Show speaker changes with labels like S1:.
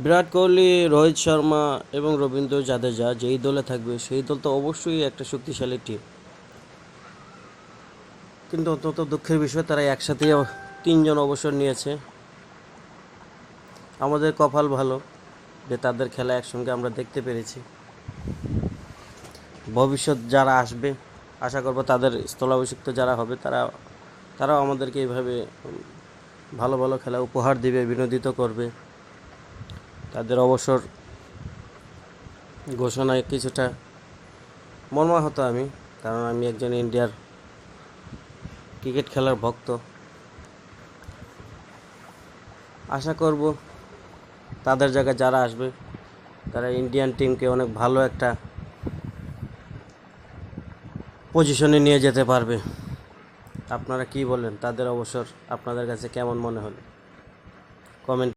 S1: বিরাট কোহলি, রোহিত শর্মা এবং রবীন্দ্র জাদেজা যেই দলে থাকবে সেই দল তো অবশ্যই একটা শক্তিশালী টিম। কিন্তু অত্যন্ত দুঃখের বিষয় তারা একসাথে তিনজন অবসর নিয়েছে। আমাদের কপাল ভালো যে তাদের খেলা একসঙ্গে আমরা দেখতে পেরেছি। ভবিষ্যৎ যারা আসবে আশা করব তাদের স্থলাভিষিক্ত যারা হবে তারাও আমাদেরকে এইভাবে ভালো ভালো খেলা উপহার দিবে, বিনোদিত করবে। তাদের অবসর ঘোষণায় কিছুটা মর্মাহত আমি, কারণ আমি একজন ইন্ডিয়ার ক্রিকেট খেলার ভক্ত। আশা করব তাদের জায়গায় যারা আসবে তারা ইন্ডিয়ান টিমকে অনেক ভালো একটা পজিশনে নিয়ে যেতে পারবে। আপনারা কি বলেন? তাদের অবসর আপনাদের কাছে কেমন মনে হলো? কমেন্ট